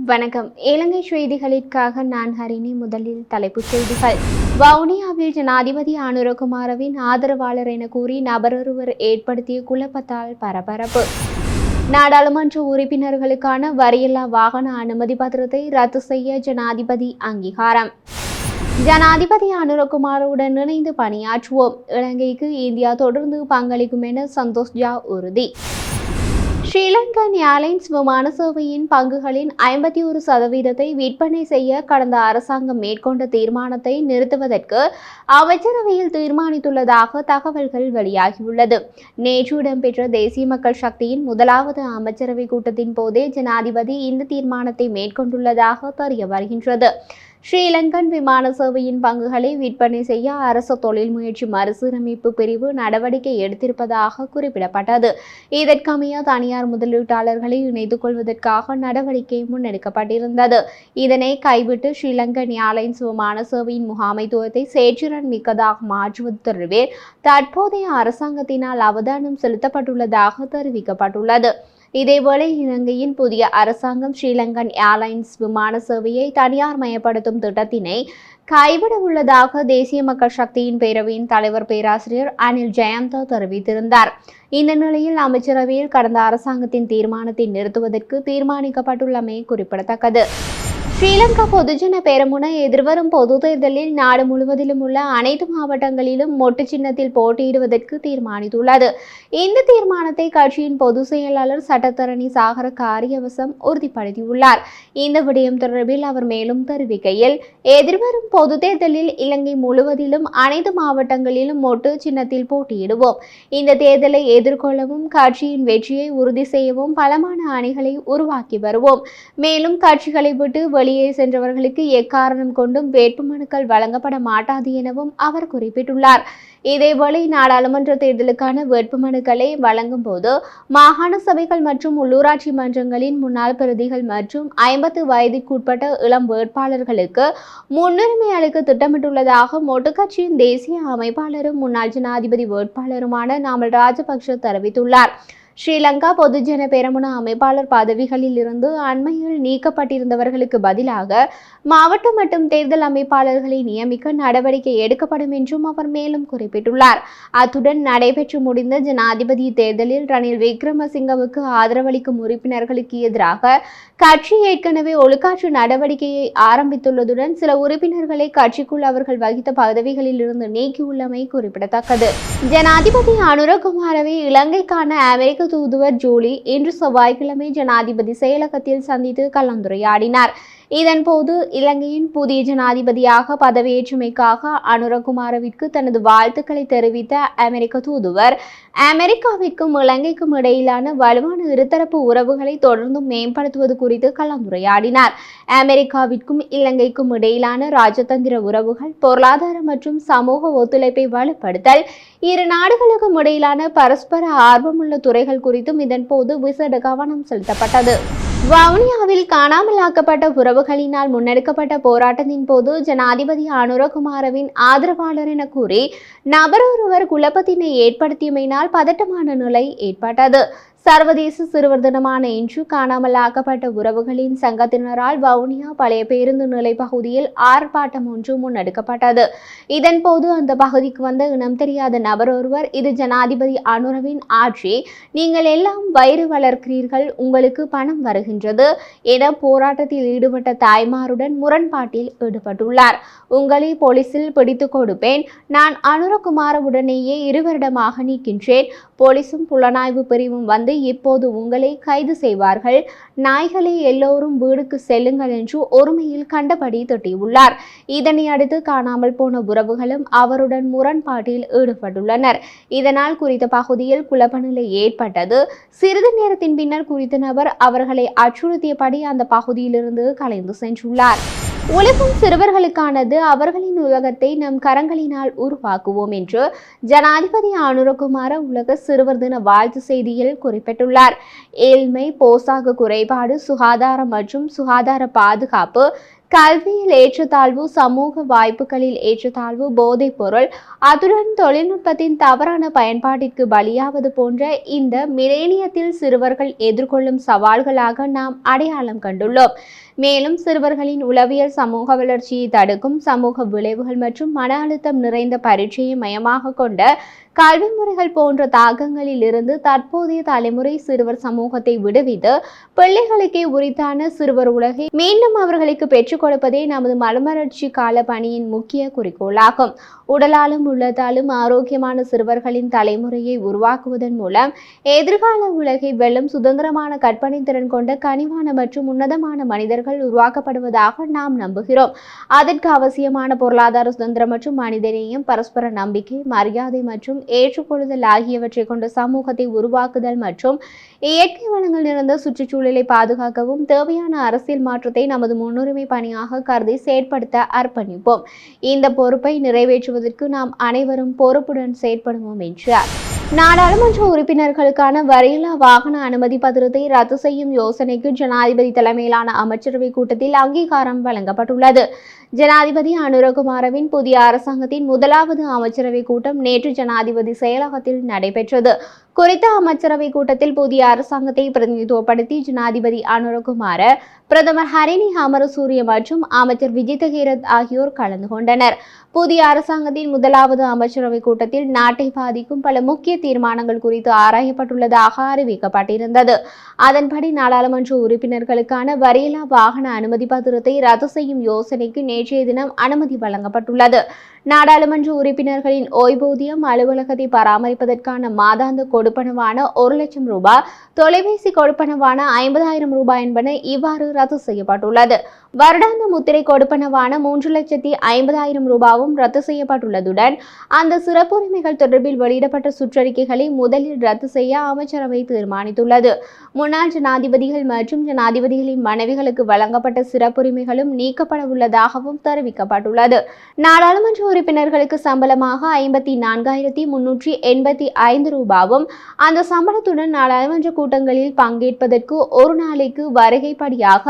வணக்கம். இலங்கை செய்திகளுக்காக நான் ஹரிணி. முதலில் தலைப்புச் செய்திகள். வவுனியாவில் ஜனாதிபதி அனுரகுமாரவின் ஆதரவாளர் என கூறி நபரொருவர் ஏற்படுத்திய குழப்பத்தால் பரபரப்பு. நாடாளுமன்ற உறுப்பினர்களுக்கான வரியில்லா வாகன அனுமதி பத்திரத்தை ரத்து செய்ய ஜனாதிபதி அங்கீகாரம். ஜனாதிபதி அனுரகுமாருடன் இணைந்து பணியாற்றுவோம். இலங்கைக்கு இந்தியா தொடர்ந்து பங்களிக்கும் என சந்தோஷ் ஜா உறுதி. ஸ்ரீலங்கன் ஏர்லைன்ஸ் விமான சேவையின் பங்குகளின் 51% விற்பனை செய்ய கடந்த அரசாங்கம் மேற்கொண்ட தீர்மானத்தை நிறுத்துவதற்கு அமைச்சரவையில் தீர்மானித்துள்ளதாக தகவல்கள் வெளியாகியுள்ளது. நேற்று இடம்பெற்ற தேசிய மக்கள் சக்தியின் முதலாவது அமைச்சரவை கூட்டத்தின் போதே ஜனாதிபதி இந்த தீர்மானத்தை மேற்கொண்டுள்ளதாக தெரிய வருகின்றது. ஸ்ரீலங்கன் விமான சேவையின் பங்குகளை விற்பனை செய்ய அரசு தொழில் முயற்சி மறுசீரமைப்பு பிரிவு நடவடிக்கை எடுத்திருப்பதாக குறிப்பிடப்பட்டது. இதற்கமைய தனியார் முதலீட்டாளர்களை இணைத்துக் கொள்வதற்காக நடவடிக்கை முன்னெடுக்கப்பட்டிருந்தது. இதனை கைவிட்டு ஸ்ரீலங்கன் ஏர்லைன்ஸ் விமான சேவையின் முகாமைத்துவத்தை சேற்றிறன் மிக்கதாக மாற்றுவது தொடர்பில் தற்போதைய அரசாங்கத்தினால் அவதானம் செலுத்தப்பட்டுள்ளதாக தெரிவிக்கப்பட்டுள்ளது. இதேவேளை இலங்கையின் புதிய அரசாங்கம் ஸ்ரீலங்கன் ஏர்லைன்ஸ் விமான சேவையை தனியார் மயப்படுத்தும் திட்டத்தினை கைவிட உள்ளதாக தேசிய மக்கள் சக்தியின் பேரவையின் தலைவர் பேராசிரியர் அனில் ஜெயந்த தெரிவித்திருந்தார். இந்த நிலையில் அமைச்சரவையில் கடந்த அரசாங்கத்தின் தீர்மானத்தை நிறுத்துவதற்கு தீர்மானிக்கப்பட்டுள்ளமை குறிப்பிடத்தக்கது. ஸ்ரீலங்கா பொதுஜன பெரமுன எதிர்வரும் பொது தேர்தலில் நாடு முழுவதிலும் உள்ள அனைத்து மாவட்டங்களிலும் மொட்டு சின்னத்தில் போட்டியிடுவதற்கு தீர்மானித்துள்ளது. இந்த தீர்மானத்தை கட்சியின் பொதுச் செயலாளர் சட்டத்தரணி சாகர காரியவசம் உறுதிப்படுத்தியுள்ளார். இந்த விடயம் தொடர்பில் அவர் மேலும் தெரிவிக்கையில், எதிர்வரும் பொது தேர்தலில் இலங்கை முழுவதிலும் அனைத்து மாவட்டங்களிலும் மொட்டு சின்னத்தில் போட்டியிடுவோம். இந்த தேர்தலை எதிர்கொள்ளவும் கட்சியின் வெற்றியை உறுதி செய்யவும் பலமான அணிகளை உருவாக்கி வருவோம். மேலும் கட்சிகளை விட்டு வெளியே சென்றவர்களுக்கு எக்காரணம் கொண்டும் வேட்புமனுக்கள் வழங்கப்பட மாட்டாது எனவும் அவர் குறிப்பிட்டுள்ளார். இதேவேளை நாடாளுமன்ற தேர்தலுக்கான வேட்புமனுக்களை வழங்கும் போது மாகாண சபைகள் மற்றும் உள்ளூராட்சி மன்றங்களின் முன்னாள் பிரதிகள் மற்றும் 50 வயதிற்குட்பட்ட இளம் வேட்பாளர்களுக்கு முன்னுரிமை அளிக்க திட்டமிட்டுள்ளதாக மொட்டு கட்சியின் தேசிய அமைப்பாளரும் முன்னாள் ஜனாதிபதி வேட்பாளருமான நாமல் ராஜபக்ஷ தெரிவித்துள்ளார். ஸ்ரீலங்கா பொதுஜன பெரமுன அமைப்பாளர் பதவிகளில் இருந்து அண்மையில் நீக்கப்பட்டிருந்தவர்களுக்கு பதிலாக மாவட்ட மற்றும் தேர்தல் அமைப்பாளர்களை நியமிக்க நடவடிக்கை எடுக்கப்படும் என்றும் அவர் மேலும் குறிப்பிட்டுள்ளார். அத்துடன் நடைபெற்று முடிந்த ஜனாதிபதி தேர்தலில் ரணில் விக்ரமசிங்கவுக்கு ஆதரவளிக்கும் உறுப்பினர்களுக்கு எதிராக கட்சி ஏற்கனவே ஒழுக்காற்று நடவடிக்கையை ஆரம்பித்துள்ளதுடன் சில உறுப்பினர்களை கட்சிக்குள் அவர்கள் வகித்த பதவிகளில் இருந்து நீக்கியுள்ளமை குறிப்பிடத்தக்கது. ஜனாதிபதி அனுரகுமாரவை இலங்கைக்கான அமெரிக்க தூதுவர் ஜூலி இன்று செவ்வாய்க்கிழமை ஜனாதிபதி செயலகத்தில் சந்தித்து கலந்துரையாடினார். இதன்போது இலங்கையின் புதிய ஜனாதிபதியாக பதவியேற்றமைக்காக அனுரகுமாரவிற்கு தனது வாழ்த்துக்களை தெரிவித்த அமெரிக்க தூதுவர், அமெரிக்காவிற்கும் இலங்கைக்கும் இடையிலான வலுவான இருதரப்பு உறவுகளை தொடர்ந்து மேம்படுத்துவது குறித்து கலந்துரையாடினார். அமெரிக்காவிற்கும் இலங்கைக்கும் இடையிலான ராஜதந்திர உறவுகள், பொருளாதார மற்றும் சமூக ஒத்துழைப்பை வலுப்படுத்தல், இரு நாடுகளுக்கும் இடையிலான பரஸ்பர ஆர்வமுள்ள துறைகள் குறித்தும் இதன்போது விசேட கவனம் செலுத்தப்பட்டது. வவுனியாவில் காணாமலாக்கப்பட்ட உறவுகளினால் முன்னெடுக்கப்பட்ட போராட்டத்தின் போது ஜனாதிபதி அனுரகுமாரவின் ஆதரவாளர் என கூறி நபரொருவர் குழப்பத்தினை ஏற்படுத்தியமையினால் பதட்டமான நிலை ஏற்பட்டது. சர்வதேச சிறுவர் தினமான இன்று காணாமலாக்கப்பட்ட உறவுகளின் சங்கத்தினரால் வவுனியா பழைய பேருந்து நிலை பகுதியில் ஆர்ப்பாட்டம் ஒன்று முன்னெடுக்கப்பட்டது. இதன்போது அந்த பகுதிக்கு வந்த இனம் தெரியாத நபர் ஒருவர், இது ஜனாதிபதி அனுரவின் ஆட்சி, நீங்கள் எல்லாம் வயிறு வளர்க்கிறீர்கள், உங்களுக்கு பணம் வருகின்றது என போராட்டத்தில் ஈடுபட்ட தாய்மாருடன் முரண்பாட்டில் ஈடுபட்டுள்ளார். உங்களை போலீசில் பிடித்து கொடுப்பேன், நான் அனுரகுமாரவுடனேயே 2 வருடமாக நீக்கின்றேன், போலீசும் புலனாய்வு பிரிவும் வந்து இப்போது உங்களை கைது செய்வார்கள், நாய்களை எல்லோரும் வீடுக்கு செல்லுங்கள் என்று ஒருமையில் கண்டபடி திட்டியுள்ளார். இதனை அடுத்து காணாமல் போன உறவுகளும் அவருடன் முரண்பாட்டில் ஈடுபட்டுள்ளனர். இதனால் குறித்த பகுதியில் குழப்ப நிலை ஏற்பட்டது. சிறிது நேரத்தின் பின்னர் குறித்த நபர் அவர்களை அச்சுறுத்தியபடி அந்த பகுதியிலிருந்து கலைந்து சென்றுள்ளார். உலகம் சிறுவர்களுக்கானது, அவர்களின் உலகத்தை நம் கரங்களினால் உருவாக்குவோம் என்று ஜனாதிபதி அனுரகுமார உலக சிறுவர் தின வாழ்த்து செய்தியில் குறிப்பிட்டுள்ளார். ஏழ்மை, போசாக்கு குறைபாடு, சுகாதாரம் மற்றும் சுகாதார பாதுகாப்பு, கல்வியில் ஏற்றத்தாழ்வு, சமூக வாய்ப்புகளில் ஏற்றத்தாழ்வு, போதைப் பொருள், அதுடன் தொழில்நுட்பத்தின் தவறான பயன்பாட்டிற்கு பலியாவது போன்ற இந்த மிலேனியத்தில் சிறுவர்கள் எதிர்கொள்ளும் சவால்களாக நாம் அடையாளம் கண்டுள்ளோம். மேலும் சிறுவர்களின் உளவியல் சமூக வளர்ச்சியை தடுக்கும் சமூக விளைவுகள் மற்றும் மன அழுத்தம் நிறைந்த பரீட்சையை மையமாக கொண்ட கல்வி முறைகள் போன்ற தாக்கங்களில் இருந்து தற்போதைய தலைமுறை சிறுவர் சமூகத்தை விடுவித்து பிள்ளைகளுக்கே உரித்தான சிறுவர் உலகை மீண்டும் அவர்களுக்கு பெற்றுக் கொடுப்பதே நமது மறுமலர்ச்சி கால பணியின் முக்கிய குறிக்கோளாகும். உடலாலும் உள்ளத்தாலும் ஆரோக்கியமான சிறுவர்களின் தலைமுறையை உருவாக்குவதன் மூலம் எதிர்கால உலகை வெல்லும் சுதந்திரமான கற்பனை திறன் கொண்ட கனிவான மற்றும் உன்னதமான மனிதர்கள் உருவாக்கப்படுவதாக நாம் நம்புகிறோம். அதற்கு அவசியமான பொருளாதார சுதந்திரம் மற்றும் மனிதநேயம், பரஸ்பர நம்பிக்கை, மரியாதை மற்றும் ஏற்றுக்கொள்ளுதல் ஆகியவற்றை கொண்ட சமூகத்தை உருவாக்குதல் மற்றும் இயற்கை வளங்கள் நிறைந்த சுற்றுச்சூழலை பாதுகாக்கவும் தேவையான அரசியல் மாற்றத்தை நமது முன்னுரிமை பணியாக கருதி செயற்படுத்த அர்ப்பணிப்போம். இந்த பொறுப்பை நிறைவேற்றுவதற்கு நாம் அனைவரும் பொறுப்புடன் செயற்படுவோம் என்றார். நாடாளுமன்ற உறுப்பினர்களுக்கான வரையில்லா வாகன அனுமதி பத்திரத்தை ரத்து செய்யும் யோசனைக்கு ஜனாதிபதி தலைமையிலான அமைச்சரவை கூட்டத்தில் அங்கீகாரம் வழங்கப்பட்டுள்ளது. ஜனாதிபதி அனுரகுமாரவின் புதிய அரசாங்கத்தின் முதலாவது அமைச்சரவை கூட்டம் நேற்று ஜனாதிபதி செயலகத்தில் நடைபெற்றது. குறித்த அமைச்சரவை கூட்டத்தில் புதிய அரசாங்கத்தை பிரதிநிதித்துவப்படுத்தி ஜனாதிபதி அனுரகுமார, பிரதமர் ஹரிணி அமரசூரிய மற்றும் அமைச்சர் விஜித ஹீரத் ஆகியோர் கலந்து கொண்டனர். புதிய அரசாங்கத்தின் முதலாவது அமைச்சரவை கூட்டத்தில் நாட்டை பாதிக்கும் பல முக்கிய தீர்மானங்கள் குறித்து ஆராயப்பட்டுள்ளதாக அறிவிக்கப்பட்டிருந்தது. அதன்படி நாடாளுமன்ற உறுப்பினர்களுக்கான வரையில்லா வாகன அனுமதி பத்திரத்தை ரத்து செய்யும் யோசனைக்கு நேற்றைய தினம் அனுமதி வழங்கப்பட்டுள்ளது. நாடாளுமன்ற உறுப்பினர்களின் ஓய்வூதியம், அலுவலகத்தை பராமரிப்பதற்கான மாதாந்த கொடுப்பனவான 1 லட்சம் ரூபாய், தொலைபேசி கொடுப்பனவான 50,000 ரூபாய் என்பன இவ்வாறு ரத்து செய்யப்பட்டுள்ளது. வருடாந்த முத்திரை கொடுப்பனவான 3,50,000 ரூபாயும் ரத்து செய்யப்பட்டுள்ளதுடன் அந்த சிறப்புரிமைகள் தொடர்பில் வெளியிடப்பட்ட சுற்றறிக்கைகளை முதலில் ரத்து செய்ய அமைச்சரவை தீர்மானித்துள்ளது. முன்னாள் ஜனாதிபதிகள் மற்றும் ஜனாதிபதிகளின் மனைவிகளுக்கு வழங்கப்பட்ட சிறப்புரிமைகளும் நீக்கப்பட உள்ளதாகவும் தெரிவிக்கப்பட்டுள்ளது. நாடாளுமன்ற உறுப்பினர்களுக்கு சம்பளமாக 54,385 ரூபாயும் அந்த சம்பளத்துடன் நாடாளுமன்ற கூட்டங்களில் பங்கேற்பதற்கு ஒரு நாளைக்கு வருகைப்படியாக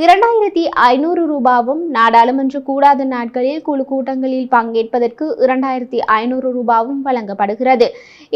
2,500 ரூபாயும், நாடாளுமன்ற கூடாத நாட்களில் குழு கூட்டங்களில் பங்கேற்பதற்கு 2,500 ரூபாயும் வழங்கப்படுகிறது.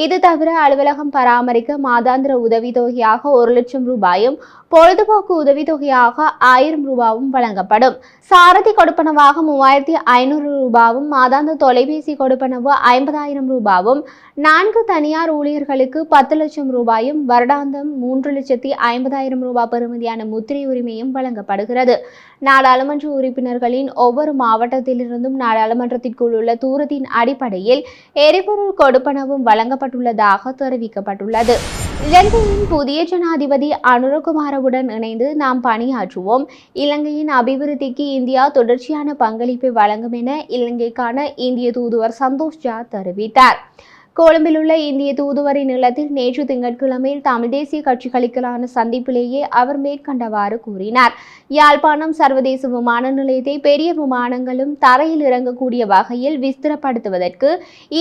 இது தவிர அலுவலகம் பராமரிக்க மாதாந்திர உதவித்தொகையாக 1 லட்சம் ரூபாயும், பொழுதுபோக்கு உதவித்தொகையாக 1000 ரூபாயும் வழங்கப்படும். சாரதி கொடுப்பனவாக 3,500 ரூபாயும், மாதாந்த தொலைபேசி கொடுப்பனவு 50,000 ரூபாயும், 4 தனியார் ஊழியர்களுக்கு 10 லட்சம் ரூபாயும், வருடாந்தம் 3,50,000 ரூபாய் பெறுமதியான முத்திரை உரிமையும் வழங்கப்படுகிறது. நாடாளுமன்ற உறுப்பினர்களின் ஒவ்வொரு மாவட்டத்திலிருந்தும் நாடாளுமன்றத்திற்குள் உள்ள தூரத்தின் அடிப்படையில் எரிபொருள் கொடுப்பனவும் வழங்கப்பட்டுள்ளதாக தெரிவிக்கப்பட்டுள்ளது. இலங்கையின் புதிய ஜனாதிபதி அனுரகுமாரவுடன் இணைந்து நாம் பணியாற்றுவோம். இலங்கையின் அபிவிருத்திக்கு இந்தியா தொடர்ச்சியான பங்களிப்பை வழங்கும் என இலங்கைக்கான இந்திய தூதுவர் சந்தோஷ் ஜா தெரிவித்தார். கொழும்பில் உள்ள இந்திய தூதுவரின் இல்லத்தில் நேற்று திங்கட்கிழமை தமிழ் தேசிய கட்சிகளுக்கான சந்திப்பிலேயே அவர் மேற்கண்டவாறு கூறினார். யாழ்ப்பாணம் சர்வதேச விமான நிலையத்தை பெரிய விமானங்களும் தரையில் இறங்கக்கூடிய வகையில் விஸ்திரப்படுத்துவதற்கு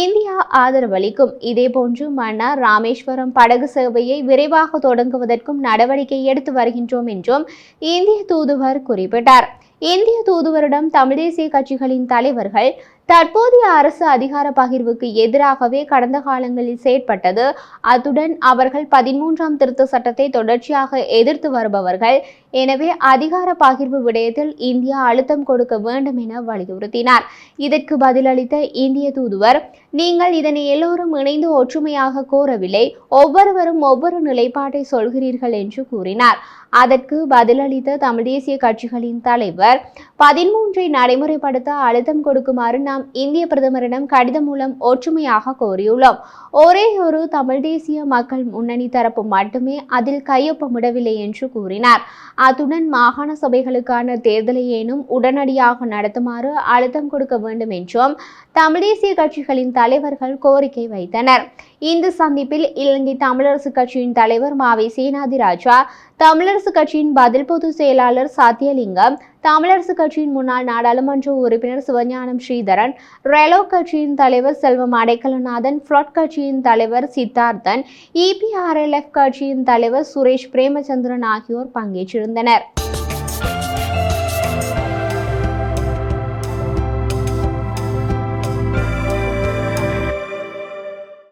இந்தியா ஆதரவளிக்கும். இதேபோன்று மன்னார், ராமேஸ்வரம் படகு சேவையை விரைவாக தொடங்குவதற்கும் நடவடிக்கை எடுத்து வருகின்றோம் என்றும் இந்திய தூதுவர் குறிப்பிட்டார். இந்திய தூதுவரிடம் தமிழ் தேசிய கட்சிகளின் தலைவர்கள் தற்போதைய அரசு அதிகார பகிர்வுக்கு எதிராகவே கடந்த காலங்களில் செயற்பட்டது. அத்துடன் அவர்கள் 13ஆம் திருத்த சட்டத்தை தொடர்ச்சியாக எதிர்த்து வருபவர்கள். எனவே அதிகார பகிர்வு விடயத்தில் இந்தியா அழுத்தம் கொடுக்க வேண்டும் என வலியுறுத்தினார். இதற்கு பதிலளித்த இந்திய தூதுவர், நீங்கள் இதனை எல்லோரும் இணைந்து ஒற்றுமையாக கோரவில்லை, ஒவ்வொருவரும் ஒவ்வொரு நிலைப்பாட்டை சொல்கிறீர்கள் என்று கூறினார். அதற்கு பதிலளித்த தமிழ் தேசிய கட்சிகளின் தலைவர், 13ஐ நடைமுறைப்படுத்த அழுத்தம் கொடுக்குமாறு நாம் இந்திய பிரதமரிடம் கடிதம் மூலம் ஒற்றுமையாக கோரியுள்ளோம். ஒரே ஒரு தமிழ் தேசிய மக்கள் முன்னணி தரப்பு மட்டுமே அதில் கையொப்பமிடவில்லை என்று கூறினார். அத்துடன் மாகாண சபைகளுக்கான தேர்தலை ஏனும் உடனடியாக நடத்துமாறு அழுத்தம் கொடுக்க வேண்டும் என்றும் தமிழ் தேசிய கட்சிகளின் தலைவர்கள் கோரிக்கை வைத்தனர். இந்த சந்திப்பில் இலங்கை தமிழரசு கட்சியின் தலைவர் மாவை சேனாதிராஜா, தமிழரசு கட்சியின் பதில் பொதுச் செயலாளர் சத்தியலிங்கம், தமிழரசு கட்சியின் முன்னாள் நாடாளுமன்ற உறுப்பினர் சிவஞானம் ஸ்ரீதரன், ரெலோ கட்சியின் தலைவர் செல்வம் அடைக்கலநாதன், ஃப்ளட் கட்சியின் தலைவர் சித்தார்த்தன், EPRLF கட்சியின் தலைவர் சுரேஷ் பிரேமச்சந்திரன் ஆகியோர் பங்கேற்றிருந்தனர்.